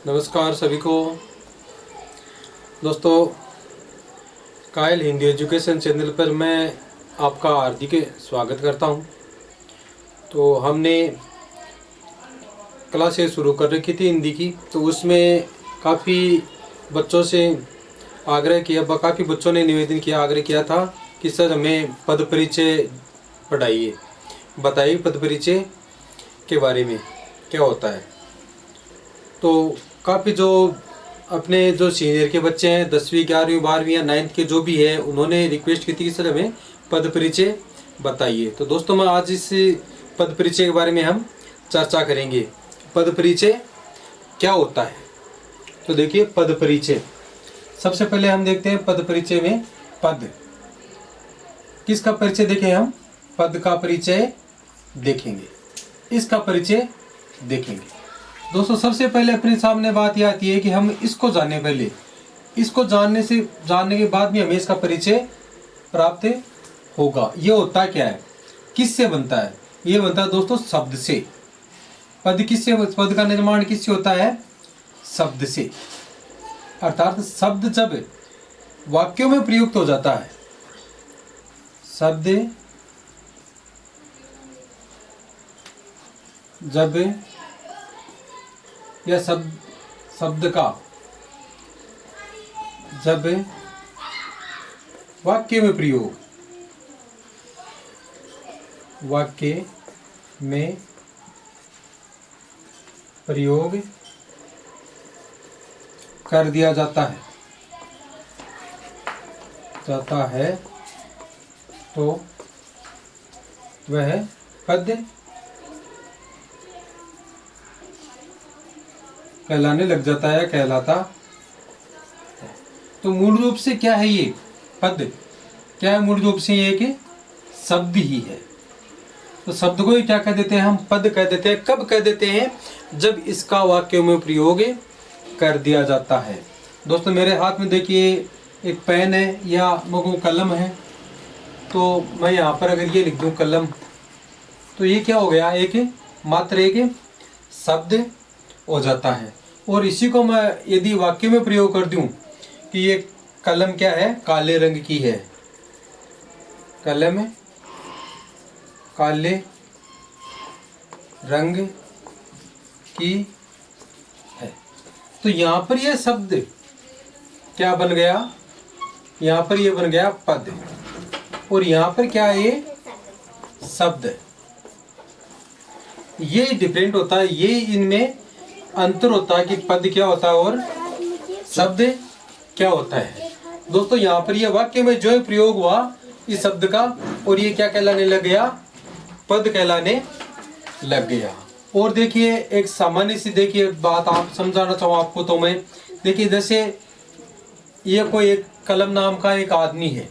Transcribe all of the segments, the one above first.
नमस्कार सभी को। दोस्तों, कायल हिंदी एजुकेशन चैनल पर मैं आपका हार्दिक स्वागत करता हूं। तो हमने क्लासेस शुरू कर रखी थी हिंदी की, तो उसमें काफ़ी बच्चों से आग्रह किया, काफ़ी बच्चों ने निवेदन किया, आग्रह किया था कि सर हमें पद परिचय पढ़ाइए, बताइए पद परिचय के बारे में क्या होता है। तो काफ़ी जो अपने जो सीनियर के बच्चे हैं, 10वीं 11वीं 12वीं या 9th के जो भी है, उन्होंने रिक्वेस्ट की थी कि सर हमें पद परिचय बताइए। तो दोस्तों, मैं आज इस पद परिचय के बारे में हम चर्चा करेंगे। पद परिचय क्या होता है? तो देखिए, पद परिचय सबसे पहले हम देखते हैं पद परिचय में पद किसका परिचय देखें। हम पद का परिचय देखेंगे, इसका परिचय देखेंगे। दोस्तों, सबसे पहले अपने सामने बात यह आती है कि हम इसको जानने पहले, इसको जानने के बाद भी हमें इसका परिचय प्राप्त होगा। ये होता क्या है, किससे बनता है? ये बनता है दोस्तों शब्द से। पद का निर्माण किससे होता है? शब्द से। अर्थात शब्द जब वाक्यों में प्रयुक्त हो जाता है, शब्द जब या शब्द का जब वाक्य में प्रयोग, वाक्य में प्रयोग कर दिया जाता है तो वह पद कहलाने लग जाता है, कहलाता है। तो मूल रूप से क्या है ये पद? क्या है मूल रूप से? ये कि शब्द ही है। तो शब्द को ही क्या कह देते हैं? हम पद कह देते हैं। कब कह देते हैं? जब इसका वाक्यों में प्रयोग कर दिया जाता है। दोस्तों, मेरे हाथ में देखिए एक पेन है या मगो कलम है। तो मैं यहाँ पर अगर ये लिख दूँ कलम, तो ये क्या हो गया? मात्र एक शब्द हो जाता है। और इसी को मैं यदि वाक्य में प्रयोग कर दूं कि ये कलम क्या है? काले रंग की है। कलम काले रंग की है। तो यहाँ पर यह शब्द क्या बन गया? यहाँ पर यह बन गया पद। और यहाँ पर क्या है? ये शब्द। ये डिफरेंट होता है, ये इनमें अंतर होता है कि पद क्या होता है और शब्द क्या होता है। दोस्तों, यहाँ पर ये वाक्य में जो प्रयोग हुआ इस शब्द का, और ये क्या कहलाने लग गया? पद कहलाने लग गया। और देखिए एक सामान्य सी देखिए बात आप समझाना चाहूँ आपको, तो मैं देखिए जैसे ये कोई एक कलम नाम का एक आदमी है,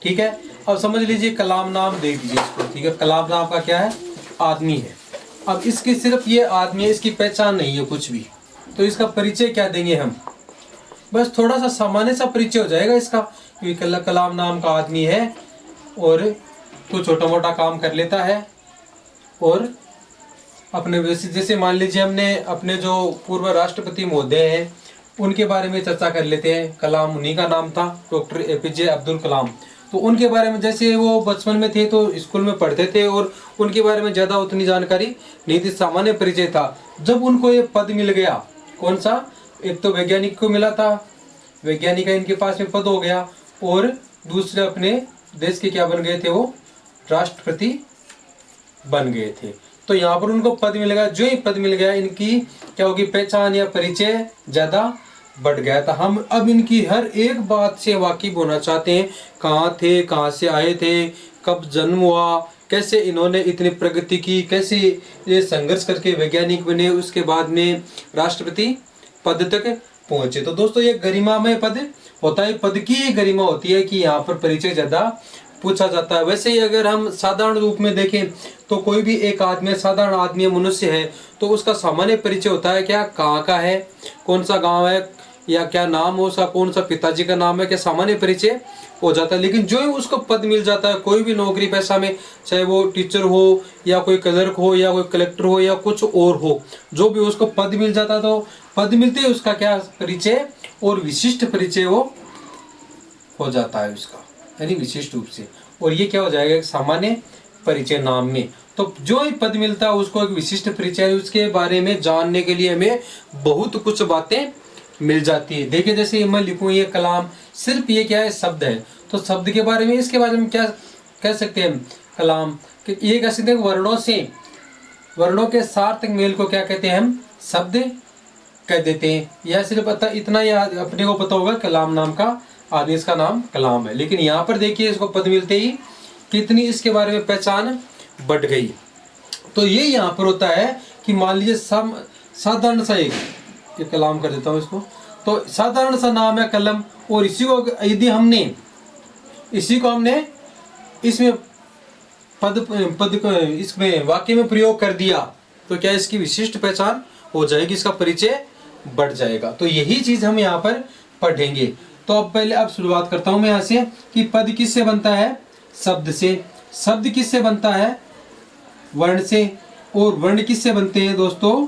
ठीक है। अब समझ लीजिए कलाम नाम दे दीजिए इसको, ठीक है। कलाम नाम का क्या है? आदमी है। अब इसकी सिर्फ ये आदमी है, इसकी पहचान नहीं है कुछ भी। तो इसका परिचय क्या देंगे हम? बस थोड़ा सा सामान्य सा परिचय हो जाएगा इसका, क्योंकि कलाम नाम का आदमी है और तो छोटा मोटा काम कर लेता है। और अपने जैसे मान लीजिए हमने अपने जो पूर्व राष्ट्रपति महोदय हैं उनके बारे में चर्चा कर लेते हैं। कलाम, उन्हीं का नाम था, डॉक्टर APJ अब्दुल कलाम। तो उनके बारे में जैसे वो बचपन में थे तो स्कूल में पढ़ते थे और उनके बारे में ज़्यादा उतनी जानकारी नहीं थी, सामान्य परिचय था। जब उनको ये पद मिल गया, कौन सा? एक तो वैज्ञानिक को मिला था, वैज्ञानिक का इनके पास में पद हो गया, और दूसरे अपने देश के क्या बन गए थे? वो राष्ट्रपति बन गए थे। तो यहाँ पर उनको पद मिल गया। जो ही पद मिल गया, इनकी क्या होगी? पहचान या परिचय ज़्यादा बढ़ गया था। हम अब इनकी हर एक बात से वाकिफ होना चाहते हैं। कहाँ थे, कहाँ से आए थे, कब जन्म हुआ, कैसे इन्होंने इतनी प्रगति की, कैसे ये संघर्ष करके वैज्ञानिक बने, उसके बाद में राष्ट्रपति पद तक पहुंचे। तो दोस्तों, ये गरिमामय पद होता है। पद की ये गरिमा होती है कि यहाँ पर परिचय ज़्यादा पूछा जाता है। वैसे ही अगर हम साधारण रूप में देखें तो कोई भी एक आदमी, साधारण आदमी, मनुष्य है, तो उसका सामान्य परिचय होता है क्या? कहाँ का है, कौन सा गाँव है, या क्या नाम हो उसका, कौन सा पिताजी का नाम है, क्या सामान्य परिचय हो जाता है। लेकिन जो ही उसको पद मिल जाता है कोई भी नौकरी पेशा में, चाहे वो टीचर हो या कोई क्लर्क हो या कोई कलेक्टर हो या कुछ और हो, जो भी उसको पद मिल जाता है, तो पद मिलते ही उसका क्या परिचय और विशिष्ट परिचय वो हो जाता है उसका, यानी विशिष्ट रूप से। और ये क्या हो जाएगा, एक सामान्य परिचय नाम में। तो जो ही पद मिलता है उसको एक विशिष्ट परिचय, उसके बारे में जानने के लिए हमें बहुत कुछ बातें मिल जाती है। देखिए जैसे मैं लिखूं ये कलाम, सिर्फ ये क्या है, शब्द है, तो शब्द के बारे में, इसके बारे में क्या कह सकते हैं, कलाम। कि ये कह सकते हैं वर्णों से, वर्णों के सार्थक मेल को क्या कहते हैं हम, शब्द कह देते हैं। यह सिर्फ पता इतना याद अपने को पता होगा, कलाम नाम का आदमी, इसका नाम कलाम है। लेकिन यहाँ पर देखिए इसको पद मिलते ही कितनी इसके बारे में पहचान बढ़ गई। तो ये यहाँ पर होता है कि मान लीजिए साधारण सा एक कलाम कर देता हूँ इसको, तो साधारण सा नाम है कलम, और इसी को यदि हमने इसमें पद इसमें वाक्य में प्रयोग कर दिया तो क्या इसकी विशिष्ट पहचान हो जाएगी, इसका परिचय बढ़ जाएगा। तो यही चीज हम यहाँ पर पढ़ेंगे। तो अब पहले अब शुरुआत करता हूं मैं यहाँ से कि पद किससे बनता है, शब्द से। शब्द किससे बनता है, वर्ण से। और वर्ण किससे बनते हैं दोस्तों,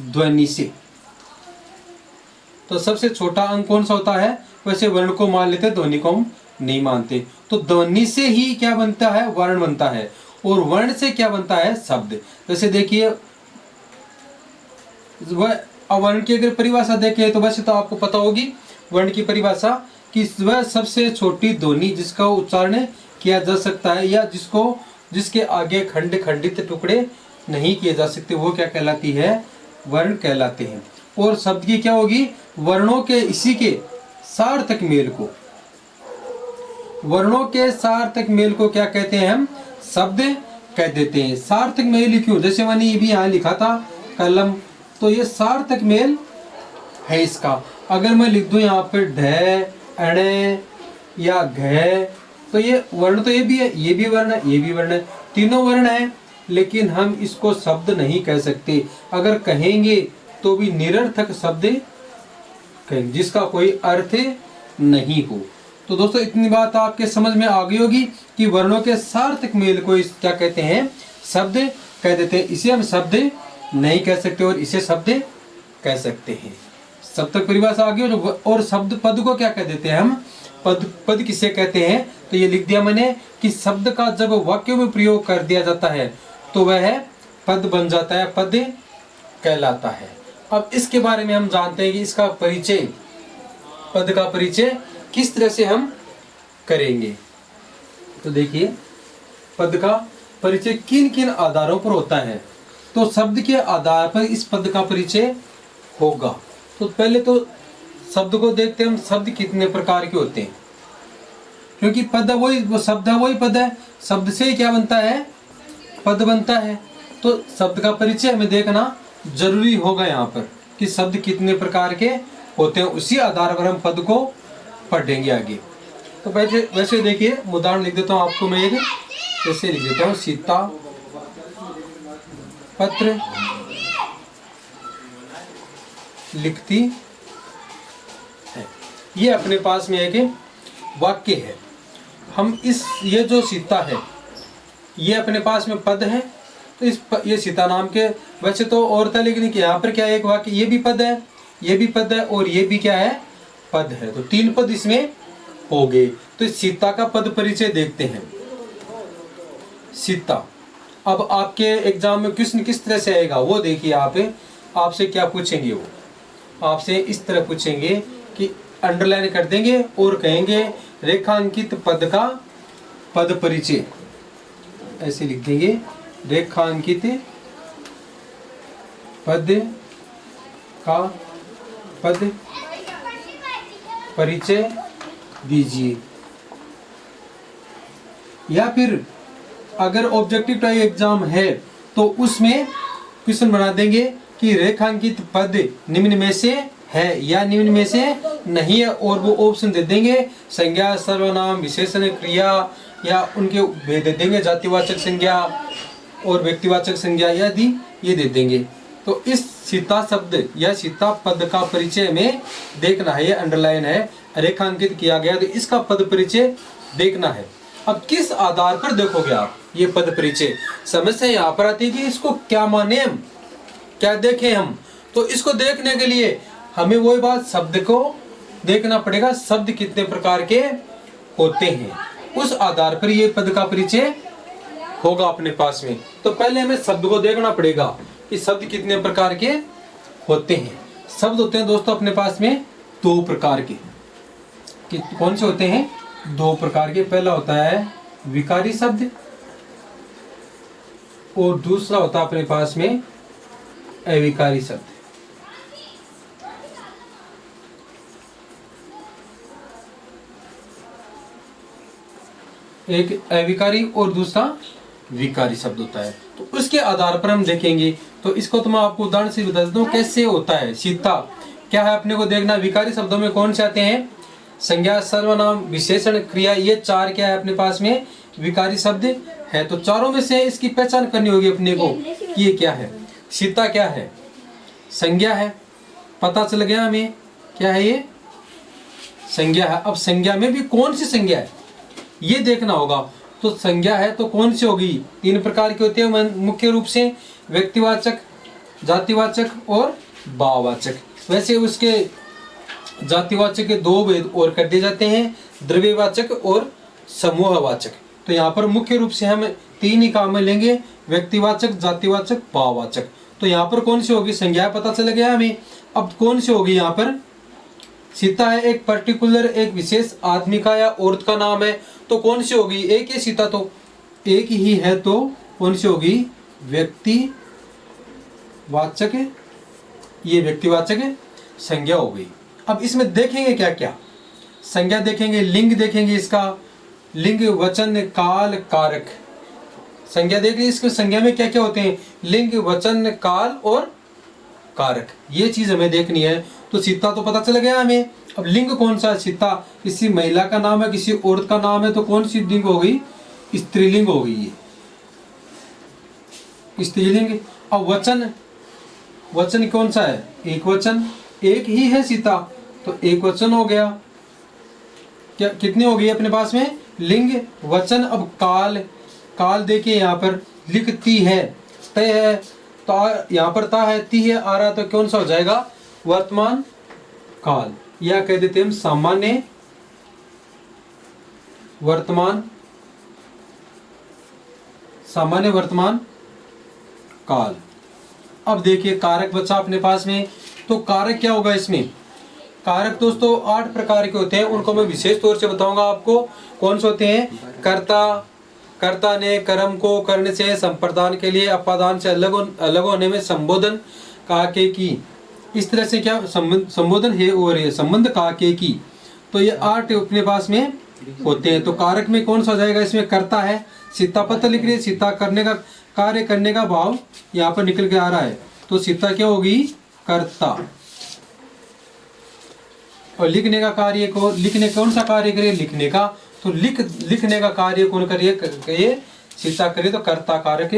ध्वनि से। तो सबसे छोटा अंक कौन सा होता है, वैसे वर्ण को मान लेते, ध्वनि को हम नहीं मानते। तो ध्वनि से ही क्या बनता है, वर्ण बनता है, और वर्ण से क्या बनता है, शब्द। जैसे देखिए वर्ण की अगर परिभाषा देखें तो वैसे तो आपको पता होगी वर्ण की परिभाषा, कि वह सबसे छोटी ध्वनि जिसका उच्चारण किया जा सकता है या जिसके आगे खंडित टुकड़े नहीं किए जा सकते, वो क्या कहलाती है, वर्ण कहलाते हैं। और शब्द की क्या होगी, वर्णों के इसी के सार्थक मेल को, वर्णों के सार्थक मेल को क्या कहते हैं हम, शब्द कह देते हैं। सार्थक मेल क्यों, जैसे मैंने ये भी यहाँ लिखा था कलम, तो ये सार्थक मेल है इसका। अगर मैं लिख दूं यहाँ पे ढ, अण या घ, तो ये वर्ण, तो ये भी है, ये भी वर्ण है, ये भी वर्ण है, तीनों वर्ण है, लेकिन हम इसको शब्द नहीं कह सकते। अगर कहेंगे तो भी निरर्थक शब्द कहेंगे, जिसका कोई अर्थ नहीं हो। तो दोस्तों इतनी बात आपके समझ में आ गई होगी कि वर्णों के सार्थक मेल को क्या कहते हैं, शब्द कह देते हैं। इसे हम शब्द नहीं कह सकते और इसे शब्द कह सकते हैं। शब्द तक परिभाषा आ गई। और शब्द पद को क्या कह देते हैं हम, पद किसे कहते हैं, तो ये लिख दिया मैंने कि शब्द का जब वाक्यों में प्रयोग कर दिया जाता है तो वह पद बन जाता है, पद कहलाता है। अब इसके बारे में हम जानते हैं कि इसका परिचय, पद का परिचय किस तरह से हम करेंगे। तो देखिए पद का परिचय किन किन आधारों पर होता है। तो शब्द के आधार पर इस पद का परिचय होगा। तो पहले तो शब्द को देखते हैं हम, शब्द कितने प्रकार के होते हैं, क्योंकि पद वही, वो शब्द है वही पद है, शब्द से ही क्या बनता है, पद बनता है। तो शब्द का परिचय हमें देखना जरूरी होगा यहाँ पर कि शब्द कितने प्रकार के होते हैं, उसी आधार पर हम पद को पढ़ेंगे आगे। तो वैसे देखिए उदाहरण लिख देता हूँ आपको मैं एक, जैसे लिख देता हूँ सीता पत्र लिखती है। ये अपने पास में एक वाक्य है। हम ये जो सीता है ये अपने पास में पद है, तो ये सीता नाम के, वैसे तो और था लेकिन यहाँ पर क्या है, एक वाक्य, ये भी पद है, ये भी पद है और ये भी क्या है, पद है। तो तीन पद इसमें हो गए। तो इस सीता का पद परिचय देखते हैं। सीता, अब आपके एग्जाम में क्वेश्चन किस तरह से आएगा वो देखिए। आपसे क्या पूछेंगे, वो आपसे इस तरह पूछेंगे कि अंडरलाइन कर देंगे और कहेंगे रेखांकित पद का पद परिचय, ऐसे लिख देंगे, रेखांकित पद का पद परिचय दीजिए। या फिर अगर ऑब्जेक्टिव टाइप एग्जाम है तो उसमें क्वेश्चन बना देंगे कि रेखांकित पद निम्न में से है या निम्न में से नहीं है, और वो ऑप्शन दे देंगे, संज्ञा, सर्वनाम, विशेषण, क्रिया, या उनके दे देंगे जातिवाचक संज्ञा और व्यक्तिवाचक संज्ञा आदि ये दे देंगे। तो इस सीता शब्द या सीता पद का परिचय में देखना है, ये अंडरलाइन है, रेखांकित किया गया, तो इसका पद परिचय देखना है। अब किस आधार पर देखोगे आप ये पद परिचय, समस्या यहाँ पर आती है कि इसको क्या माने हम, क्या देखें हम। तो इसको देखने के लिए हमें वही बात, शब्द को देखना पड़ेगा, शब्द कितने प्रकार के होते हैं, उस आधार पर ये पद का परिचय होगा अपने पास में। तो पहले हमें शब्द को देखना पड़ेगा कि शब्द कितने प्रकार के होते हैं। शब्द होते हैं दोस्तों अपने पास में दो प्रकार के, कौन से होते हैं, दो प्रकार के। पहला होता है विकारी शब्द और दूसरा होता है अपने पास में अविकारी शब्द। एक अविकारी और दूसरा विकारी शब्द होता है। तो उसके आधार पर हम देखेंगे। तो इसको तो मैं आपको उदाहरण से बता देता हूँ कैसे होता है। सीता क्या है अपने को देखना। विकारी शब्दों में कौन से आते हैं, संज्ञा, सर्वनाम, विशेषण, क्रिया, ये चार क्या है अपने पास में विकारी शब्द है। तो चारों में से इसकी पहचान करनी होगी अपने को कि ये क्या है। सीता क्या है, संज्ञा है, पता चल गया हमें क्या है, ये संज्ञा है। अब संज्ञा में भी कौन सी संज्ञा है ये देखना होगा। तो संज्ञा है तो कौन सी होगी, तीन प्रकार की होती है मुख्य रूप से, व्यक्तिवाचक, जातिवाचक और भाववाचक। वैसे उसके जातिवाचक के दो भेद और कर दिए जाते हैं, द्रव्यवाचक और समूहवाचक। तो यहाँ पर मुख्य रूप से हम तीन ही काम में लेंगे, व्यक्तिवाचक, जातिवाचक, भाववाचक। तो यहाँ पर कौन सी होगी, संज्ञा पता चल गया हमें। अब कौन सी होगी यहाँ पर, सीता है एक पर्टिकुलर, एक विशेष आदमी का या औरत का नाम है। तो कौन सी होगी, एक ही सीता तो एक ही है, तो कौन सी होगी, व्यक्तिवाचक, ये व्यक्तिवाचक संज्ञा हो गई। अब इसमें देखेंगे क्या क्या, संज्ञा देखेंगे, लिंग देखेंगे, इसका लिंग, वचन, काल, कारक। संज्ञा देखेंगे, इसके संज्ञा में क्या क्या होते हैं, लिंग, वचन, काल और कारक, ये चीज हमें देखनी है। तो सीता तो पता चल गया हमें। अब लिंग कौन सा है, सीता किसी महिला का नाम है, किसी औरत का नाम है, तो कौन सी लिंग हो गई, स्त्रीलिंग हो गई, ये स्त्रीलिंग। अब वचन, वचन कौन सा है, एक वचन, एक ही है सीता, तो एक वचन हो गया। क्या कितने हो गए अपने पास में, लिंग, वचन। अब काल, काल देखिए यहाँ पर लिखती है, तय है, तो यहाँ पर ता है, ती है, आ रहा, तो कौन सा हो जाएगा, वर्तमान काल, या कह देते हम सामान्य वर्तमान, सामान्य वर्तमान काल। अब देखिए कारक बचा अपने पास में। तो कारक क्या होगा इसमें, कारक दोस्तों 8 प्रकार के होते हैं, उनको मैं विशेष तौर से बताऊंगा आपको कौन से होते हैं। कर्ता, कर्ता ने कर्म को करने से संप्रदान के लिए अपादान से अलग होने में संबोधन कहा के की, इस तरह से क्या संबोधन है और ये संबंध कहा के की। तो ये 8 अपने पास में होते हैं। तो कारक में कौन सा जाएगा, इसमें कर्ता है, सीता पत्र लिख रही है, सीता करने का कार्य, करने का भाव यहाँ पर निकल के आ रहा है, तो सीता क्या होगी, कर्ता। और लिखने का कार्य को, लिखने कौन सा कार्य करे, लिखने का, तो लिखने का कार्य कौन करिए, सीता करे, तो कर्ता कारक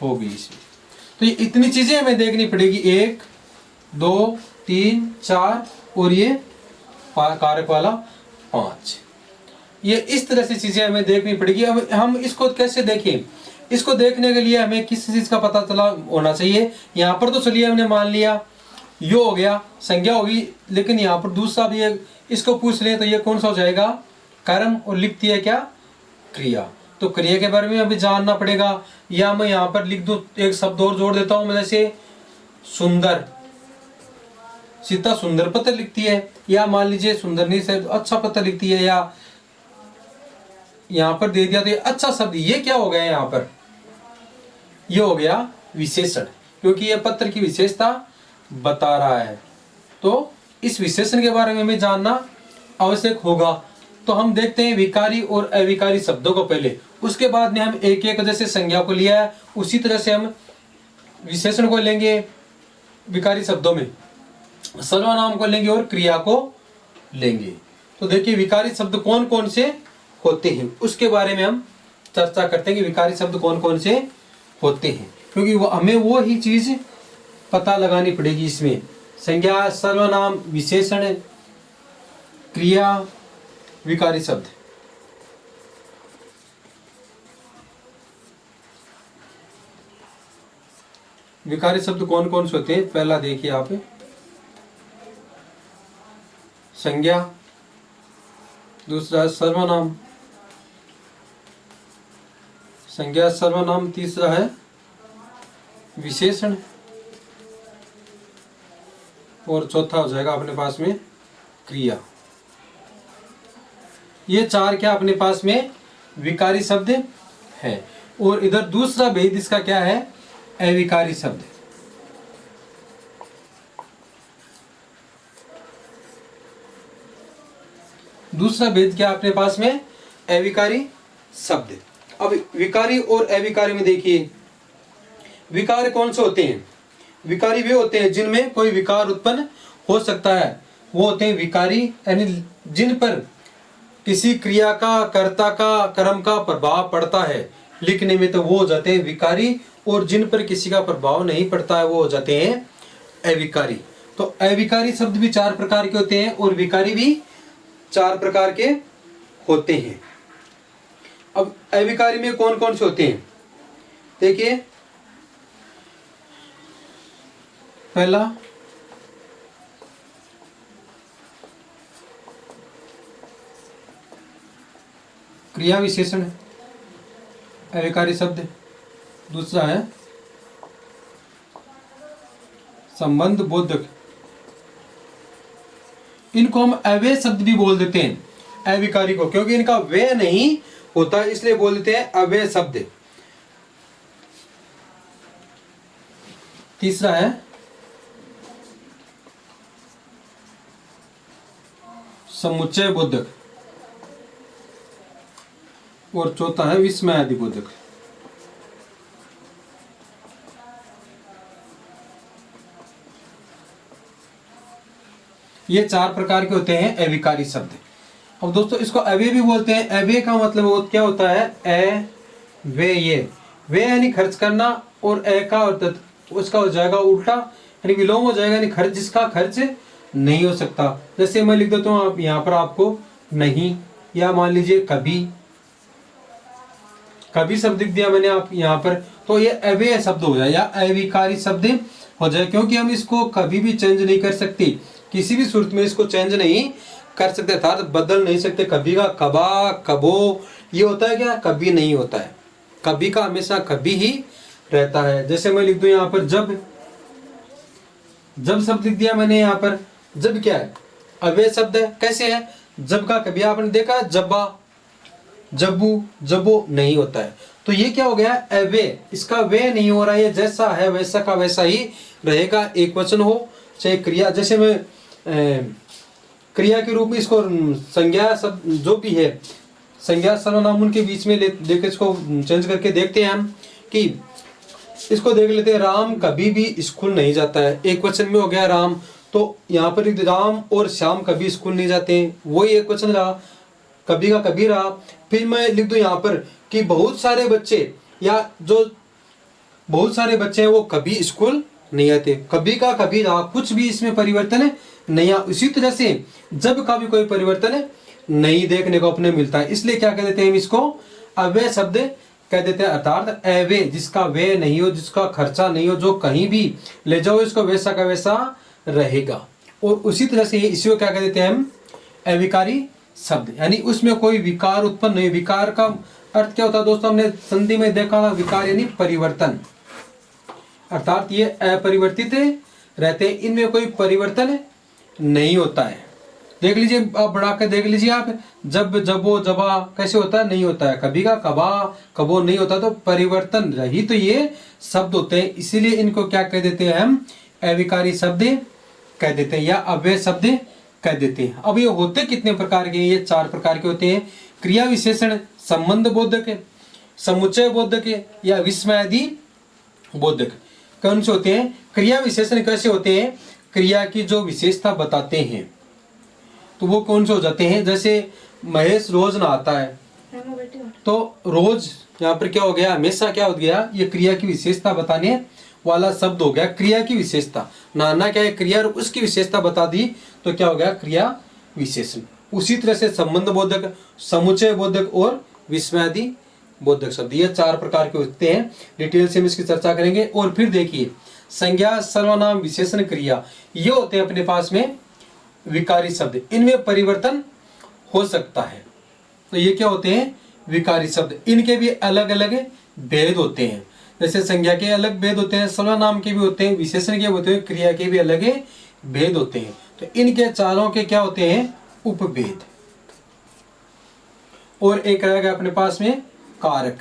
होगी इसमें। तो ये इतनी चीजें हमें देखनी पड़ेगी, 1 2 3 4 और ये कारक वाला 5। ये इस तरह से चीजें हमें देखनी पड़ेगी। अब हम इसको कैसे देखें, इसको देखने के लिए हमें किस चीज का पता चला होना चाहिए। यहाँ पर तो चलिए हमने मान लिया यो हो गया, संज्ञा होगी, लेकिन यहाँ पर दूसरा भी है, इसको पूछ ले तो ये कौन सा हो जाएगा, कर्म, और लिखती है क्या, क्रिया। तो क्रिया के बारे में अभी जानना पड़ेगा। या मैं यहाँ पर लिख दूं, एक शब्द और जोड़ देता हूं, जैसे सुंदर, सीता सुंदर पत्र लिखती है, या मान लीजिए सुंदरनी से अच्छा पत्र लिखती है, या यहाँ पर दे दिया तो ये अच्छा शब्द, ये क्या हो गया यहाँ पर, ये हो गया विशेषण, क्योंकि ये पत्र की विशेषता बता रहा है। तो इस विशेषण के बारे में हमें जानना आवश्यक होगा। तो हम देखते हैं विकारी और अविकारी शब्दों को पहले, उसके बाद में हम एक एक जैसे संज्ञा को लिया है उसी तरह से हम विशेषण को लेंगे, विकारी शब्दों में सर्वनाम को लेंगे और क्रिया को लेंगे। तो देखिए विकारी शब्द कौन कौन से होते हैं, उसके बारे में हम चर्चा करते हैं कि विकारी शब्द कौन कौन से होते हैं। क्योंकि हमें वो ही चीज पता लगानी पड़ेगी इसमें। संज्ञा, सर्वनाम, विशेषण, क्रिया, विकारी शब्द। विकारी शब्द कौन कौन से होते हैं? पहला देखिए आप, संज्ञा, दूसरा सर्वनाम, संज्ञा सर्वनाम, तीसरा है विशेषण, और चौथा हो जाएगा अपने पास में क्रिया। ये चार क्या अपने पास में विकारी शब्द है। और इधर दूसरा भेद इसका क्या है? अविकारी शब्द। दूसरा भेद क्या अपने पास में? अविकारी शब्द। अब विकारी और अविकारी में देखिए, विकार कौन से होते हैं? विकारी वे होते हैं जिनमें कोई विकार उत्पन्न हो सकता है, वो होते हैं विकारी, यानी जिन पर किसी क्रिया का, कर्ता का, कर्म का प्रभाव पड़ता है लिखने में, तो वो हो जाते हैं विकारी। और जिन पर किसी का प्रभाव नहीं पड़ता है वो हो जाते हैं अविकारी। तो अविकारी शब्द भी चार प्रकार के होते हैं और विकारी भी चार प्रकार के होते हैं। अब अविकारी में कौन कौन से होते हैं? देखिए, पहला क्रिया विशेषण अविकारी शब्द, दूसरा है संबंध बोधक, इनको हम अव्यय शब्द भी बोल देते हैं अविकारी को, क्योंकि इनका व्यय नहीं होता इसलिए बोल देते हैं अव्यय शब्द। तीसरा है समुच्चय बोधक, और चौथा है विस्मय आदि बोधक। ये चार प्रकार के होते हैं अविकारी शब्द। अब दोस्तों इसको अव्यय भी बोलते हैं। अव्यय का मतलब क्या होता है? अव्यय, वे यानी खर्च करना, और अ का और उसका हो जाएगा उल्टा, यानी विलोम हो जाएगा, यानी खर्च, जिसका खर्च नहीं हो सकता। जैसे मैं लिख देता हूँ यहाँ पर आपको नहीं, या मान लीजिए कभी, कभी शब्द लिख दिया मैंने आप यहाँ पर, तो ये अव्यय शब्द हो जाए या अविकारी शब्द हो जाए, क्योंकि हम इसको कभी भी चेंज नहीं कर सकते, किसी भी सूरत में इसको चेंज नहीं कर सकते, अर्थात बदल नहीं सकते। कभी का कबा, कबो, ये होता है क्या? कभी नहीं होता है। कभी का हमेशा कभी ही रहता है। जैसे मैं लिख दूं यहाँ पर जब, जब शब्द लिख दिया मैंने यहाँ पर, जब क्या है? अव्यय शब्द है। कैसे है? जब का कभी आपने देखा, जब्बा, जब्बू, जबो नहीं होता है, तो ये क्या हो गया? अव्यय, इसका व्यय नहीं हो रहा है, जैसा है वैसा का वैसा ही रहेगा, एक वचन हो चाहे क्रिया। जैसे मैं क्रिया के रूप में इसको संज्ञा शब्द जो भी है, संज्ञा सर्वनाम उनके बीच में लेकर इसको चेंज करके देखते हैं हम, कि इसको देख लेते हैं। राम कभी भी स्कूल नहीं जाता है, एक वचन में हो गया राम, तो यहाँ पर राम और श्याम कभी स्कूल नहीं जाते हैं, वही एक वचन रहा, कभी का कभी रहा। फिर मैं लिख दूं यहाँ पर कि बहुत सारे बच्चे, या जो बहुत सारे बच्चे हैं वो कभी स्कूल नहीं आते, कभी का कभी रहा, कुछ भी इसमें परिवर्तन नहीं आया। इसी तरह से जब का भी कोई परिवर्तन नहीं देखने को अपने मिलता है, इसलिए क्या कह देते हैं हम इसको? अव्यय शब्द कह देते हैं, अर्थात अव्यय, जिसका व्यय नहीं हो, जिसका खर्चा नहीं हो, जो कहीं भी ले जाओ इसको वैसा का वैसा रहेगा। और उसी तरह से इसी को क्या कह देते हैं हम? अविकारी शब्द, यानी उसमें कोई विकार उत्पन्न नहीं। विकार का अर्थ क्या होता है दोस्तों? हमने संधि में देखा था, विकार यानी परिवर्तन, अर्थात ये अपरिवर्तित रहते हैं, इनमें कोई परिवर्तन नहीं होता है। देख लीजिए, आप बढ़ा कर देख लीजिए आप, जब, जबो, जबा कैसे होता है? नहीं होता है। कभी का कबा, कबो नहीं होता, तो परिवर्तन रहित तो ये शब्द होते हैं, इसीलिए इनको क्या कह देते हैं हम? अविकारी शब्द कह देते हैं या अव्यय शब्द कह देते हैं। अब ये होते कितने प्रकार के? ये चार प्रकार के होते हैं। क्रिया विशेषण, संबंध बोधक, समुच्चय बोधक या विस्मय आदि बोधक। कौन से होते हैं? क्रिया विशेषण कैसे होते हैं? क्रिया की जो विशेषता बताते हैं, तो वो कौन से हो जाते हैं? जैसे महेश रोज नहाता है, तो रोज यहाँ पर क्या हो गया, हमेशा क्या हो गया, ये क्रिया की विशेषता बताने वाला शब्द हो गया। क्रिया की विशेषता, नहाना क्या है क्रिया, और उसकी विशेषता बता दी तो क्या हो गया, क्रिया विशेषण। उसी तरह से संबंध बोधक, समुच्चय बोधक और विस्मयादि बोधक शब्द, ये 4 प्रकार के होते हैं। डिटेल से हम इसकी चर्चा करेंगे। और फिर देखिए संज्ञा, सर्वनाम, विशेषण, क्रिया, ये होते हैं अपने पास में विकारी शब्द, इनमें परिवर्तन हो सकता है। तो ये क्या होते हैं, विकारी शब्द, इनके भी अलग अलग भेद होते हैं। जैसे संज्ञा के अलग भेद होते हैं, सर्वनाम के भी होते हैं, विशेषण के होते हैं, क्रिया के भी अलग भेद होते हैं। तो इनके चारों के क्या होते हैं, उपभेद। और एक रहेगा अपने पास में कारक,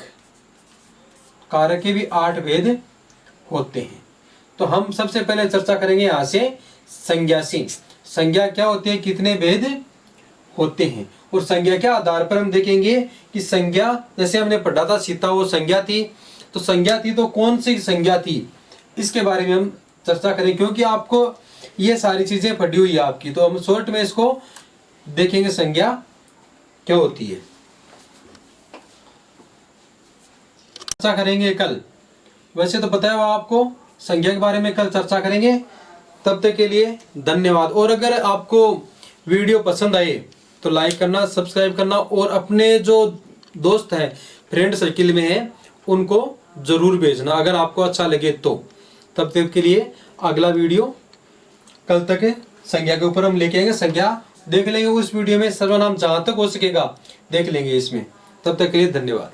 कारक के भी 8 भेद होते हैं। तो हम सबसे पहले चर्चा करेंगे यहां से संज्ञा से। संज्ञा क्या होती है, कितने भेद होते हैं, और संज्ञा के आधार पर हम देखेंगे कि संज्ञा, जैसे हमने पढ़ा था सीता वो संज्ञा थी, तो संज्ञा थी तो कौन सी संज्ञा थी, इसके बारे में हम चर्चा करें, क्योंकि आपको ये सारी चीजें पढ़ी हुई है आपकी। तो हम शॉर्ट में इसको देखेंगे संज्ञा क्या होती है, चर्चा करेंगे कल। वैसे तो पता है आपको संज्ञा के बारे में कल चर्चा करेंगे। तब तक के लिए धन्यवाद। और अगर आपको वीडियो पसंद आए तो लाइक करना, सब्सक्राइब करना, और अपने जो दोस्त हैं, फ्रेंड सर्किल में हैं, उनको जरूर भेजना अगर आपको अच्छा लगे तो। तब तक के लिए अगला वीडियो कल तक संज्ञा के ऊपर हम लेके आएंगे। संज्ञा देख लेंगे उस वीडियो में, सर्वनाम जहां तक हो सकेगा देख लेंगे इसमें। तब तक के लिए धन्यवाद।